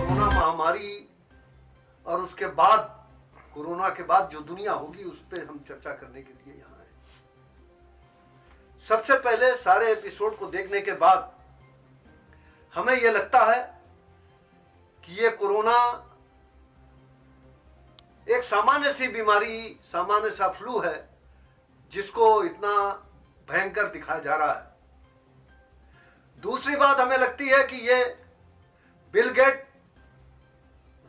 Corona महामारी और उसके बाद कोरोना के बाद जो दुनिया होगी उस पर हम चर्चा करने के लिए यहाँ आए। सबसे पहले सारे एपिसोड को देखने के बाद हमें यह लगता है कि ये कोरोना एक सामान्य सी बीमारी, सामान्य सा फ्लू है जिसको इतना भयंकर दिखाया जा रहा है। दूसरी बात हमें लगती है कि ये Bill Gate,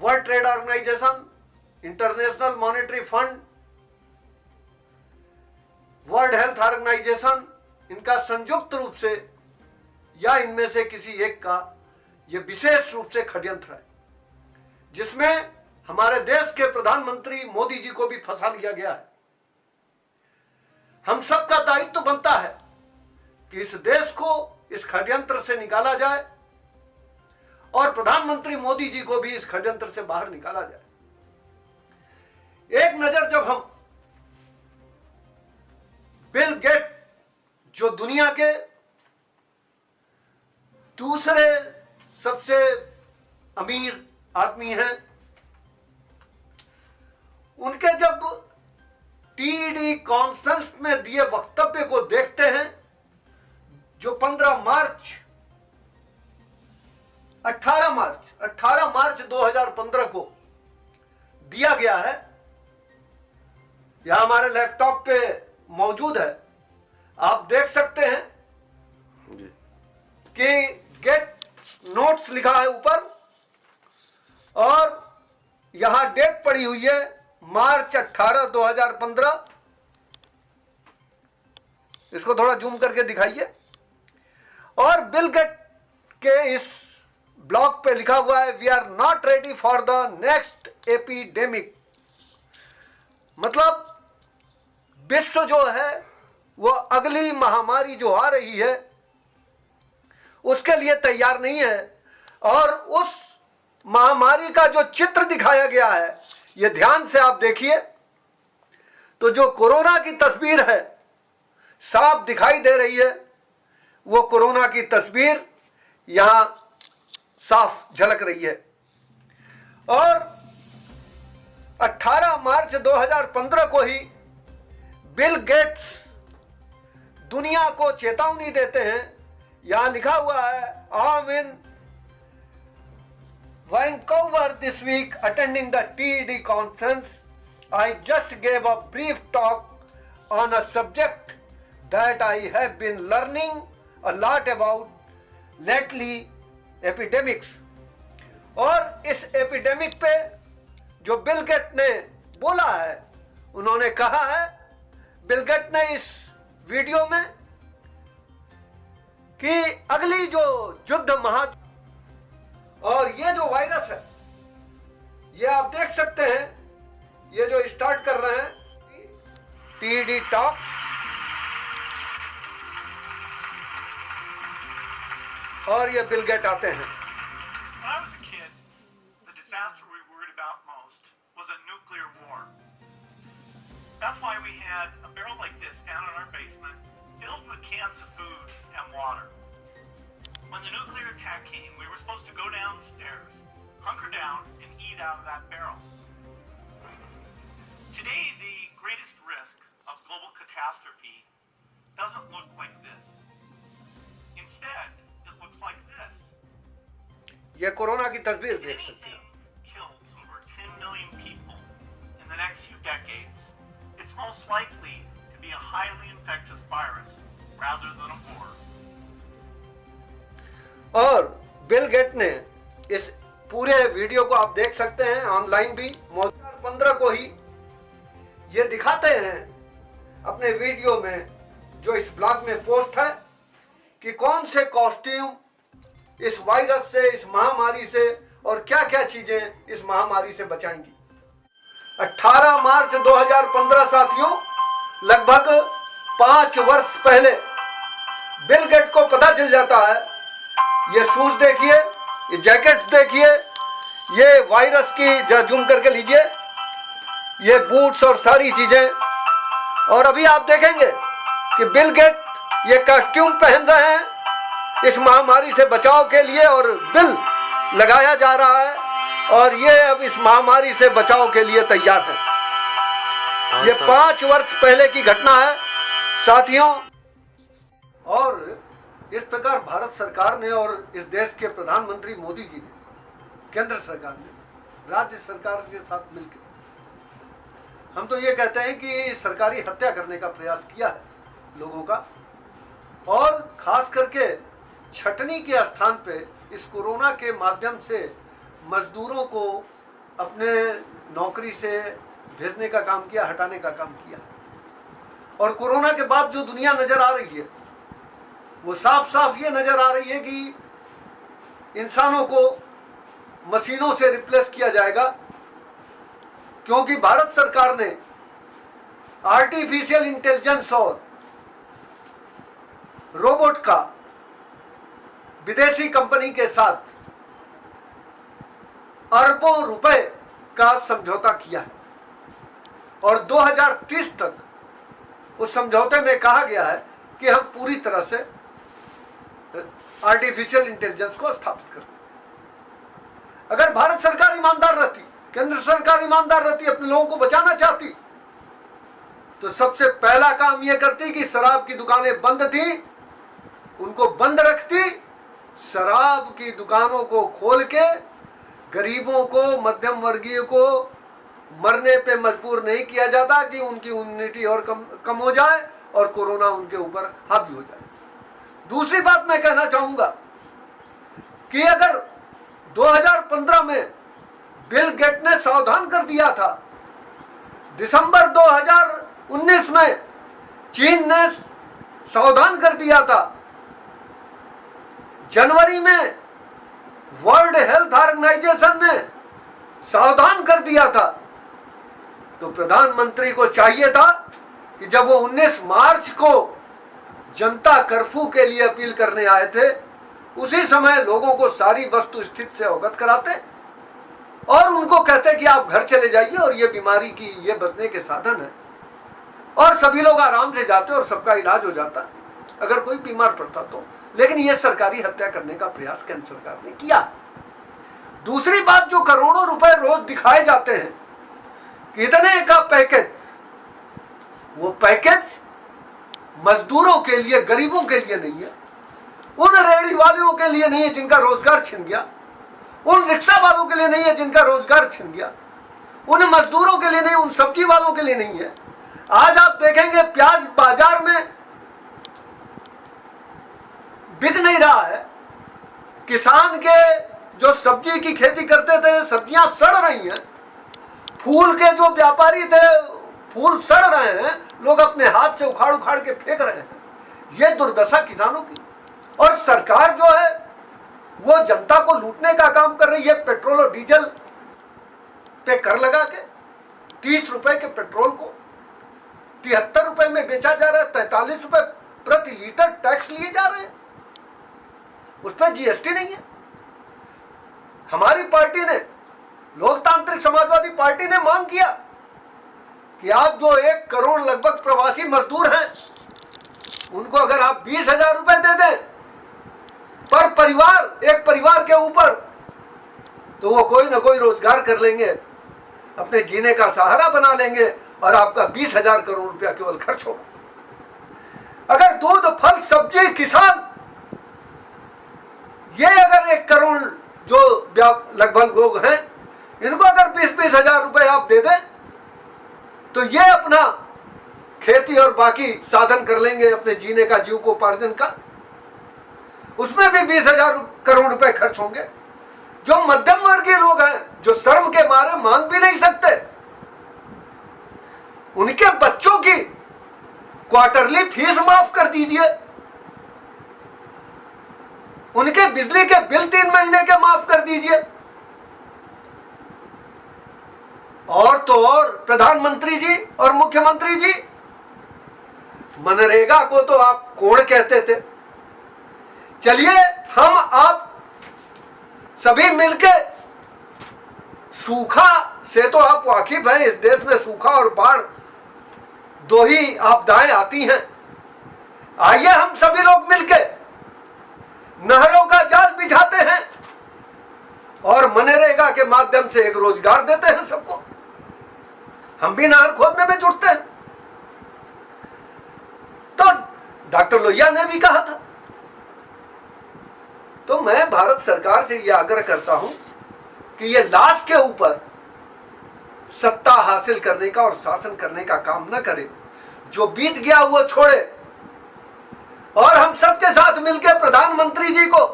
World Trade Organization, International Monetary Fund, World Health Organization, इनका संयुक्त रूप से या इनमें से किसी एक का यह विशेष रूप से षड्यंत्र है, जिसमें हमारे देश के प्रधानमंत्री मोदी जी को भी फंसा लिया गया है। हम सबका दायित्व बनता है कि इस देश को इस षड्यंत्र से निकाला जाए और प्रधानमंत्री मोदी जी को भी इस षड्यंत्र से बाहर निकाला जाए। एक नजर जब हम बिल गेट, जो दुनिया के दूसरे सबसे अमीर आदमी हैं, उनके जब टीडी कॉन्फ्रेंस में दिए वक्तव्य को देखते हैं, जो 18 मार्च 2015 को दिया गया है, यह हमारे लैपटॉप पे मौजूद है। आप देख सकते हैं कि गेट नोट्स लिखा है ऊपर और यहां डेट पड़ी हुई है मार्च 18, 2015। इसको थोड़ा जूम करके दिखाइए। और बिल गेट के इस ब्लॉग पे लिखा हुआ है, we are not ready for the next epidemic. मतलब विश्व जो है वो अगली महामारी जो आ रही है उसके लिए तैयार नहीं है। और उस महामारी का जो चित्र दिखाया गया है, ये ध्यान से आप देखिए तो जो कोरोना की तस्वीर है साफ दिखाई दे रही है, वो कोरोना की तस्वीर यहां साफ झलक रही है। और 18 मार्च 2015 को ही बिल गेट्स दुनिया को चेतावनी देते हैं। यहां लिखा हुआ है, I am in Vancouver this week attending the TED conference. I just gave a brief talk on a subject that I have been learning a lot about lately, epidemics. और इस एपिडेमिक पे जो बिल गेट ने बोला है, उन्होंने कहा है, बिल गेट ने इस वीडियो में कि अगली जो युद्ध और ये जो वायरस है, ये आप देख सकते हैं, ये जो स्टार्ट कर रहे हैं टीडी टॉक्स, और ये बिल गेट आते हैं। That's why we had a barrel like this down in our basement, filled with cans of food and water. When the nuclear attack came, we were supposed to go downstairs, hunker down, and eat out of that barrel. Today, the greatest risk of global catastrophe doesn't look like this. Instead, it looks like this. ये corona की तस्वीर देख सकते हैं। Kills over 10 million people in the next few decades. It's most likely to be a highly infectious virus rather than a war. और bill gate ने इस पूरे वीडियो को आप देख सकते हैं, ऑनलाइन भी 2015 को ही ये दिखाते हैं अपने वीडियो में, जो इस ब्लॉग में पोस्ट है, कि कौन से कॉस्ट्यूम इस वायरस से, इस महामारी से और क्या क्या चीजें इस महामारी से बचाएंगी। 18 मार्च 2015 साथियों, लगभग 5 वर्ष पहले बिल गेट को पता चल जाता है। ये शूज देखिए, ये जैकेट्स देखिए, ये वायरस की जूम करके लीजिए, ये बूट्स और सारी चीजें। और अभी आप देखेंगे कि बिल गेट ये कॉस्ट्यूम पहन रहे हैं इस महामारी से बचाव के लिए, और बिल लगाया जा रहा है और ये अब इस महामारी से बचाव के लिए तैयार है। ये 5 वर्ष पहले की घटना है साथियों। और इस प्रकार भारत सरकार ने और इस देश के प्रधानमंत्री मोदी जी ने, केंद्र सरकार ने राज्य सरकार के साथ मिलकर, हम तो ये कहते हैं कि सरकारी हत्या करने का प्रयास किया है लोगों का। और खास करके छटनी के स्थान पे इस कोरोना के माध्यम से मजदूरों को अपने नौकरी से भेजने का काम किया, हटाने का काम किया। और कोरोना के बाद जो दुनिया नजर आ रही है वो साफ साफ ये नजर आ रही है कि इंसानों को मशीनों से रिप्लेस किया जाएगा, क्योंकि भारत सरकार ने आर्टिफिशियल इंटेलिजेंस और रोबोट का विदेशी कंपनी के साथ अरबों रुपए का समझौता किया है। और 2030 तक उस समझौते में कहा गया है कि हम पूरी तरह से आर्टिफिशियल इंटेलिजेंस को स्थापित करें। अगर भारत सरकार ईमानदार रहती, केंद्र सरकार ईमानदार रहती, अपने लोगों को बचाना चाहती, तो सबसे पहला काम यह करती कि शराब की दुकानें बंद थी उनको बंद रखती, शराब की दुकानों को खोल के गरीबों को, मध्यम वर्गीय को मरने पे मजबूर नहीं किया जाता कि उनकी इम्यूनिटी और कम हो जाए और कोरोना उनके ऊपर हावी हो जाए। दूसरी बात मैं कहना चाहूंगा कि अगर 2015 में बिल गेट ने सावधान कर दिया था, दिसंबर 2019 में चीन ने सावधान कर दिया था, जनवरी में वर्ल्ड हेल्थ ऑर्गेनाइजेशन ने सावधान कर दिया था, तो प्रधानमंत्री को चाहिए था कि जब वो 19 मार्च को जनता कर्फ्यू के लिए अपील करने आए थे, उसी समय लोगों को सारी वस्तु स्थिति से अवगत कराते और उनको कहते कि आप घर चले जाइए और ये बीमारी की ये बचने के साधन है, और सभी लोग आराम से जाते और सबका इलाज हो जाता अगर कोई बीमार पड़ता तो। लेकिन ये सरकारी हत्या करने का प्रयास केंद्र सरकार ने किया। दूसरी बात, जो करोड़ों रुपए रोज दिखाए जाते हैं कितने का पैकेज, वो पैकेज मजदूरों के लिए, गरीबों के लिए नहीं है, उन रेहड़ी वालों के लिए नहीं है जिनका रोजगार छिन गया, उन रिक्शा वालों के लिए नहीं है जिनका रोजगार छिन गया, उन मजदूरों के लिए नहीं, उन सब्जी वालों के लिए नहीं है। आज आप देखेंगे प्याज बाजार में बिक नहीं रहा है। किसान के जो सब्जी की खेती करते थे, सब्जियां सड़ रही हैं। फूल के जो व्यापारी थे, फूल सड़ रहे हैं, लोग अपने हाथ से उखाड़ उखाड़ के फेंक रहे हैं। ये दुर्दशा किसानों की। और सरकार जो है वो जनता को लूटने का काम कर रही है। पेट्रोल और डीजल पे कर लगा के 30 रुपए के पेट्रोल को 73 रुपए में बेचा जा रहा है, 43 रुपए प्रति लीटर टैक्स लिए जा रहे हैं, उस पर जीएसटी नहीं है। हमारी पार्टी ने, लोकतांत्रिक समाजवादी पार्टी ने मांग किया कि आप जो 1 करोड़ लगभग प्रवासी मजदूर हैं, उनको अगर आप 20,000 रुपए दे दें पर परिवार, एक परिवार के ऊपर, तो वो कोई ना कोई रोजगार कर लेंगे, अपने जीने का सहारा बना लेंगे और आपका 20,000 करोड़ रुपया केवल खर्च होगा। अगर दूध, फल, सब्जी, किसान, ये अगर 1 करोड़ जो लगभग लोग हैं, इनको अगर 20-20 हजार रुपए आप दे दें तो ये अपना खेती और बाकी साधन कर लेंगे अपने जीने का, जीविकोपार्जन का। उसमें भी 20,000 करोड़ रुपए खर्च होंगे। जो मध्यम वर्गीय लोग हैं, जो शर्म के मारे मांग भी नहीं सकते, उनके बच्चों की क्वार्टरली फीस माफ कर दीजिए, उनके बिजली के बिल 3 महीने के माफ कर दीजिए। और तो और प्रधानमंत्री जी और मुख्यमंत्री जी, मनरेगा को तो आप कोण कहते थे, चलिए हम आप सभी मिलके, सूखा से तो आप वाकिफ हैं, इस देश में सूखा और बाढ़ 2 ही आपदाएं आती हैं। आइए हम सभी लोग मिलके नहरों का जाल बिछाते हैं और मनरेगा के माध्यम से एक रोजगार देते हैं सबको। हम भी नहर खोदने में जुटते हैं। तो डॉक्टर लोहिया ने भी कहा था। तो मैं भारत सरकार से यह आग्रह करता हूं कि यह लाश के ऊपर सत्ता हासिल करने का और शासन करने का काम न करे। जो बीत गया वो छोड़े और हम सबके साथ मिलकर प्रधानमंत्री जी को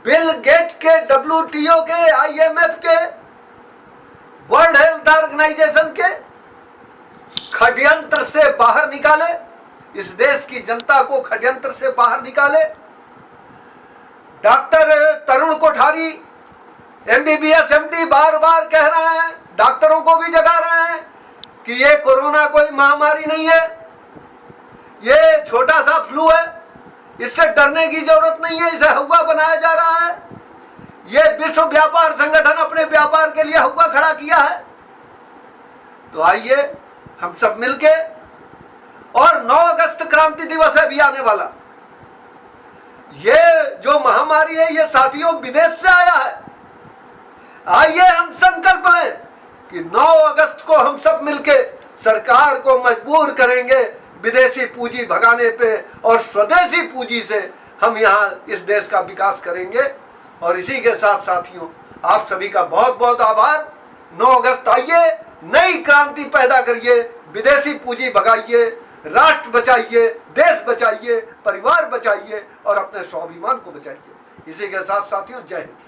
बिल गेट के, WTO के, IMF के, वर्ल्ड हेल्थ ऑर्गेनाइजेशन के षड्यंत्र से बाहर निकाले, इस देश की जनता को षड्यंत्र से बाहर निकाले। डॉक्टर तरुण कोठारी MBBS MD बार बार कह रहे हैं, डॉक्टरों को भी जगा रहे हैं कि ये कोरोना कोई महामारी नहीं है, ये छोटा सा फ्लू है, इससे डरने की जरूरत नहीं है, इसे हुआ बनाया जा रहा है। ये विश्व व्यापार संगठन अपने व्यापार के लिए हुआ खड़ा किया है। तो आइए हम सब मिलके, और 9 अगस्त क्रांति दिवस है भी आने वाला। ये जो महामारी है ये साथियों विदेश से आया है। आइए हम संकल्प लें कि 9 अगस्त को हम सब मिलके सरकार को मजबूर करेंगे विदेशी पूंजी भगाने पे, और स्वदेशी पूंजी से हम यहाँ इस देश का विकास करेंगे। और इसी के साथ साथियों आप सभी का बहुत बहुत आभार। 9 अगस्त आइए, नई क्रांति पैदा करिए, विदेशी पूंजी भगाइए, राष्ट्र बचाइए, देश बचाइए, परिवार बचाइए और अपने स्वाभिमान को बचाइए। इसी के साथ साथियों जय हिंद।